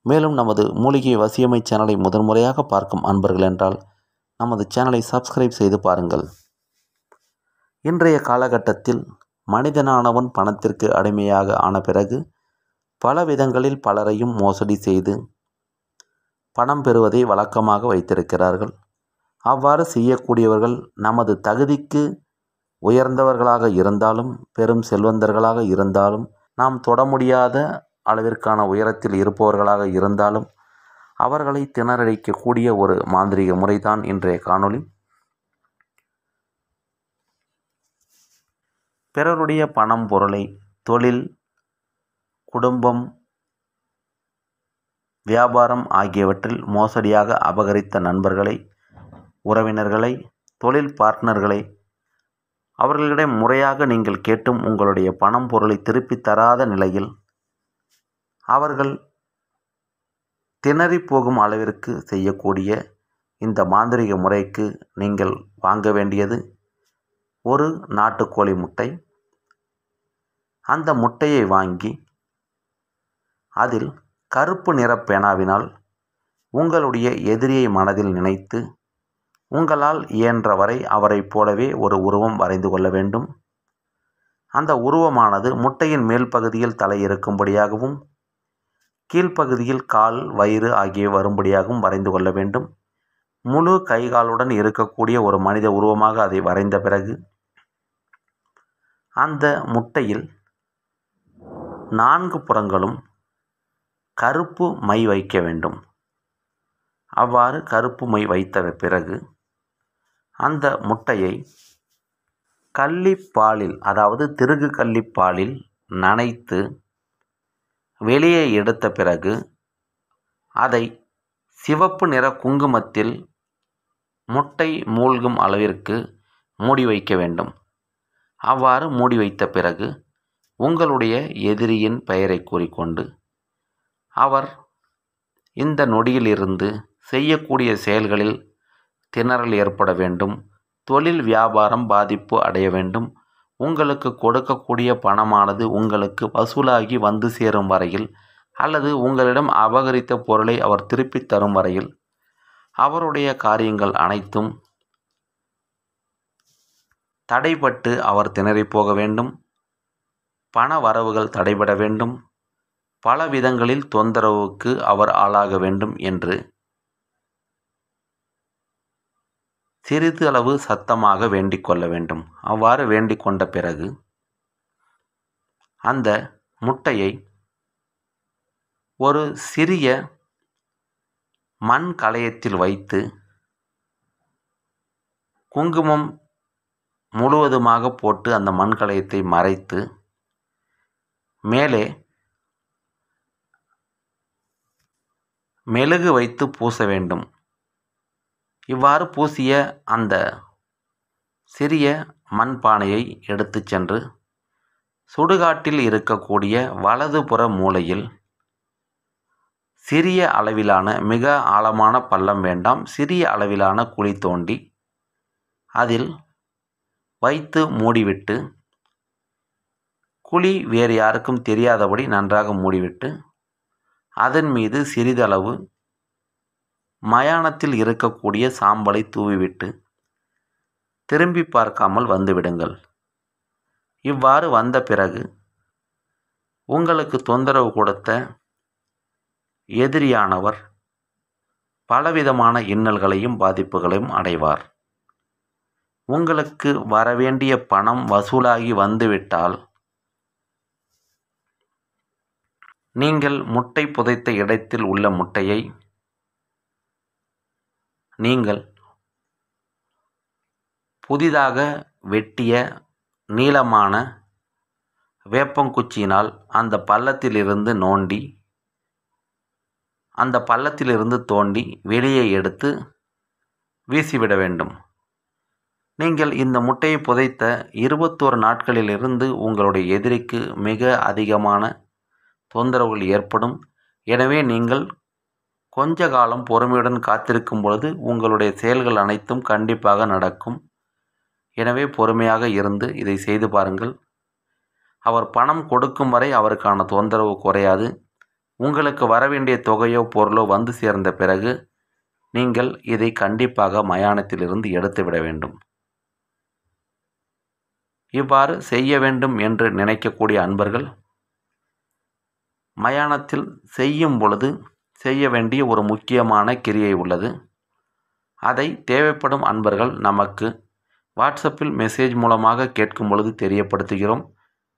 மேலும் நமது மூலிகை வசியமை சேனலை முதன்முறையாக பார்க்கும் அன்பர்கள் என்றால் நமது சேனலை சப்ஸ்கிரைப் செய்து பாருங்கள். இன்றைய காலகட்டத்தில் மனிதனானவன் பணத்திற்கு அடிமையாக ஆன பிறகு பல விதங்களில் பலரையும் மோசடி செய்து பணம் பெறுவதை வழக்கமாக வைத்திருக்கிறார்கள். அவ்வாறு செய்யக்கூடியவர்கள் நமது தகுதிக்கு உயர்ந்தவர்களாக இருந்தாலும் பெரும் செல்வந்தர்களாக இருந்தாலும் நாம் தொட முடியாத அளவிற்கான உயரத்தில் இருப்பவர்களாக இருந்தாலும் அவர்களை திணறடிக்கக்கூடிய ஒரு மாந்திரீக முறைதான் இன்றைய காணொளி. பிறருடைய பணம், பொருளை, தொழில், குடும்பம், வியாபாரம் ஆகியவற்றில் மோசடியாக அபகரித்த நண்பர்களை, உறவினர்களை, தொழில் பார்ட்னர்களை அவர்களிடம் முறையாக நீங்கள் கேட்டும் உங்களுடைய பணம், பொருளை திருப்பி தராத நிலையில் அவர்கள் திணறி போகும் அளவிற்கு செய்யக்கூடிய இந்த மாந்திரீக முறைக்கு நீங்கள் வாங்க வேண்டியது ஒரு நாட்டுக்கோழி முட்டை. அந்த முட்டையை வாங்கி அதில் கருப்பு நிற பேனாவினால் உங்களுடைய எதிரியை மனதில் நினைத்து உங்களால் இயன்றவரை அவரைப் போலவே ஒரு உருவம் வரைந்து கொள்ள வேண்டும். அந்த உருவமானது முட்டையின் மேல் பகுதியில் தலை இருக்கும்படியாகவும் கீழ்ப்பகுதியில் கால், வயிறு ஆகியவை வரும்படியாகவும் வரைந்து கொள்ள வேண்டும். முழு கைகாலுடன் இருக்கக்கூடிய ஒரு மனித உருவமாக அதை வரைந்த பிறகு அந்த முட்டையில் 4 புறங்களும் கருப்பு மை வைக்க வேண்டும். அவ்வாறு கருப்பு மை வைத்த பிறகு அந்த முட்டையை கள்ளிப்பாலில், அதாவது திருகு கள்ளிப்பாலில் நனைத்து வெளியே எடுத்த பிறகு அதை சிவப்பு நிற குங்குமத்தில் முட்டை மூழ்கும் அளவிற்கு மூடி வைக்க வேண்டும். அவ்வாறு மூடி வைத்த பிறகு உங்களுடைய எதிரியின் பெயரை கூறிக்கொண்டு அவர் இந்த நொடியிலிருந்து செய்யக்கூடிய செயல்களில் திணறல் ஏற்பட வேண்டும், தொழில் வியாபாரம் பாதிப்பு அடைய வேண்டும், உங்களுக்கு கொடுக்கக்கூடிய பணமானது உங்களுக்கு வசூலாகி வந்து சேரும் வரையில் அல்லது உங்களிடம் அபகரித்த பொருளை அவர் திருப்பித் தரும் வரையில் அவருடைய காரியங்கள் அனைத்தும் தடைபட்டு அவர் திணறி போக வேண்டும், பண வரவுகள் தடைபட வேண்டும், பல விதங்களில் தொந்தரவுக்கு அவர் ஆளாக வேண்டும் என்று சிறிது அளவு சத்தமாக வேண்டிக் கொள்ள வேண்டும். அவ்வாறு வேண்டிக் கொண்ட பிறகு அந்த முட்டையை ஒரு சிறிய மண் கலயத்தில் வைத்து குங்குமம் முழுவதுமாக போட்டு அந்த மண் கலயத்தை மறைத்து மேலே மெழுகு வைத்து பூச வேண்டும். இவ்வாறு பூசிய அந்த சிறிய மண்பானையை எடுத்து சென்று சுடுகாட்டில் இருக்கக்கூடிய வலதுபுற மூலையில் சிறிய அளவிலான, மிக ஆழமான பள்ளம் வேண்டாம், சிறிய அளவிலான குழி தோண்டி அதில் வைத்து மூடிவிட்டு, குழி வேறு யாருக்கும் தெரியாதபடி நன்றாக மூடிவிட்டு அதன் மீது சிறிதளவு மயானத்தில் இருக்கக்கூடிய சாம்பலை தூவிவிட்டு திரும்பி பார்க்காமல் வந்துவிடுங்கள். இவ்வாறு வந்த பிறகு உங்களுக்கு தொந்தரவு கொடுத்த எதிரியானவர் பலவிதமான இன்னல்களையும் பாதிப்புகளையும் அடைவார். உங்களுக்கு வரவேண்டிய பணம் வசூலாகி வந்துவிட்டால் நீங்கள் முட்டை புதைத்த இடத்தில் உள்ள முட்டையை நீங்கள் புதிதாக வெட்டிய நீளமான வேப்பங்குச்சியினால் அந்த பள்ளத்திலிருந்து தோண்டி வெளியே எடுத்து வீசிவிட வேண்டும். நீங்கள் இந்த முட்டையை புதைத்த 21 நாட்களிலிருந்து உங்களுடைய எதிரிக்கு மிக அதிகமான தொந்தரவுகள் ஏற்படும். எனவே நீங்கள் கொஞ்ச காலம் பொறுமையுடன் காத்திருக்கும் பொழுது உங்களுடைய செயல்கள் அனைத்தும் கண்டிப்பாக நடக்கும். எனவே பொறுமையாக இருந்து இதை செய்து பாருங்கள். அவர் பணம் கொடுக்கும் வரை அவருக்கான தொந்தரவு குறையாது. உங்களுக்கு வரவேண்டிய தொகையோ பொருளோ வந்து சேர்ந்த பிறகு நீங்கள் இதை கண்டிப்பாக மயானத்திலிருந்து எடுத்துவிட வேண்டும். இவ்வாறு செய்ய வேண்டும் என்று நினைக்கக்கூடிய அன்பர்கள் மயானத்தில் செய்யும் பொழுது செய்ய வேண்டிய ஒரு முக்கியமான கிரியை உள்ளது. அதை தேவைப்படும் அன்பர்கள் நமக்கு வாட்ஸ்அப்பில் மெசேஜ் மூலமாக கேட்கும் பொழுது தெரியப்படுத்துகிறோம்.